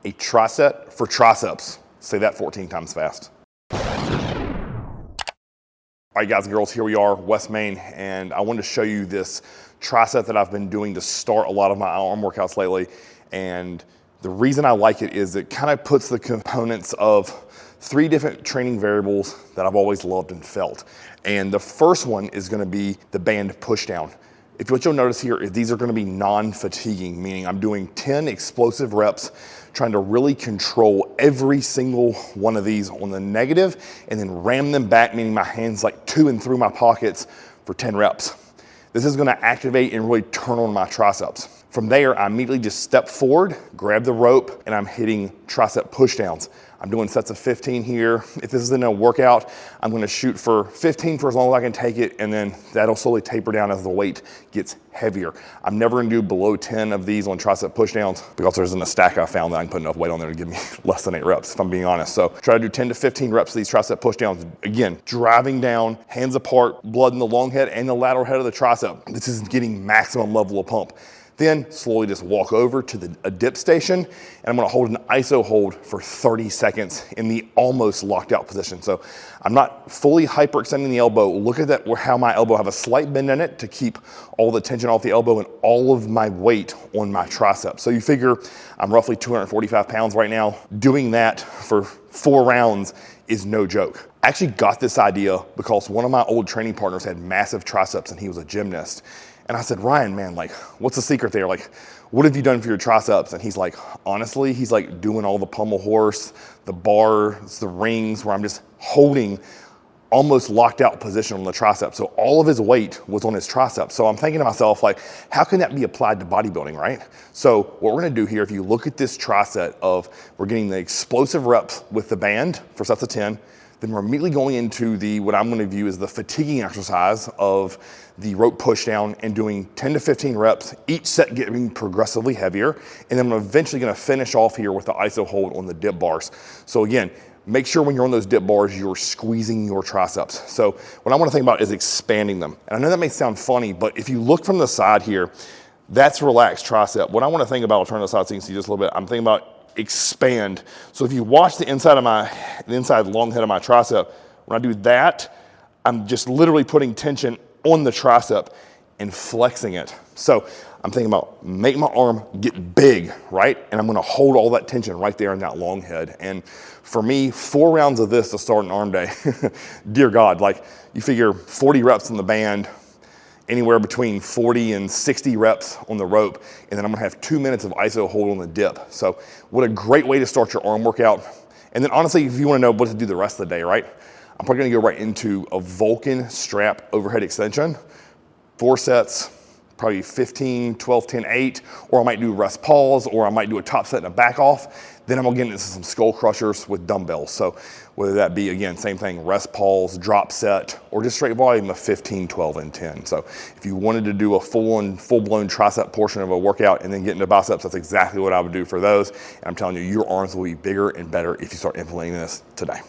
A tri-set for triceps. Say that 14 times fast. All right, guys and girls, here we are, West Main, and I wanted to show you this tri-set that I've been doing to start a lot of my arm workouts lately. And the reason I like it is it kind of puts the components of 3 different training variables that I've always loved and felt. And the first one is gonna be the band push down. If what you'll notice here is these are gonna be non-fatiguing, meaning I'm doing 10 explosive reps, trying to really control every single one of these on the negative and then ram them back, meaning my hands like to and through my pockets for 10 reps. This is gonna activate and really turn on my triceps. From there, I immediately just step forward, grab the rope, and I'm hitting tricep push downs. I'm doing sets of 15 here. If this isn't a workout, I'm gonna shoot for 15 for as long as I can take it, and then that'll slowly taper down as the weight gets heavier. I'm never gonna do below 10 of these on tricep push downs because there isn't a stack I found that I can put enough weight on there to give me less than 8 reps, if I'm being honest. So try to do 10 to 15 reps of these tricep push downs. Again, driving down, hands apart, blood in the long head and the lateral head of the tricep. This is getting maximum level of pump. Then slowly just walk over to a dip station, and I'm gonna hold an iso hold for 30 seconds in the almost locked out position. So I'm not fully hyperextending the elbow. Look at that, how my elbow have a slight bend in it to keep all the tension off the elbow and all of my weight on my tricep. So you figure I'm roughly 245 pounds right now. Doing that for 4 rounds is no joke. I actually got this idea because one of my old training partners had massive triceps and he was a gymnast. And I said, Ryan, man, like, what's the secret there? Like, what have you done for your triceps? And he's like, honestly, he's like doing all the pommel horse, the bars, the rings, where I'm just holding almost locked out position on the tricep. So all of his weight was on his triceps. So I'm thinking to myself, like, how can that be applied to bodybuilding, right? So what we're gonna do here, if you look at this tri-set of, we're getting the explosive reps with the band for sets of 10, then we're immediately going into what I'm gonna view as the fatiguing exercise of the rope push down and doing 10 to 15 reps, each set getting progressively heavier. And then I'm eventually gonna finish off here with the iso hold on the dip bars. So again, make sure when you're on those dip bars, you're squeezing your triceps. So what I wanna think about is expanding them. And I know that may sound funny, but if you look from the side here, that's relaxed tricep. What I wanna think about, I'll turn to the side so you can see just a little bit, I'm thinking about expand. So if you watch the inside long head of my tricep, when I do that, I'm just literally putting tension on the tricep and flexing it. So I'm thinking about make my arm get big, right? And I'm gonna hold all that tension right there in that long head. And for me, 4 rounds of this to start an arm day, dear God, like you figure 40 reps on the band, anywhere between 40 and 60 reps on the rope, and then I'm gonna have 2 minutes of iso hold on the dip. So what a great way to start your arm workout. And then honestly, if you wanna know what to do the rest of the day, right? I'm probably gonna go right into a Vulcan strap overhead extension, 4 sets, probably 15, 12, 10, 8, or I might do rest pause, or I might do a top set and a back off. Then I'm gonna get into some skull crushers with dumbbells. So whether that be, again, same thing, rest pause, drop set, or just straight volume of 15, 12, and 10. So if you wanted to do a full-blown tricep portion of a workout and then get into biceps, that's exactly what I would do for those. And I'm telling you, your arms will be bigger and better if you start implementing this today.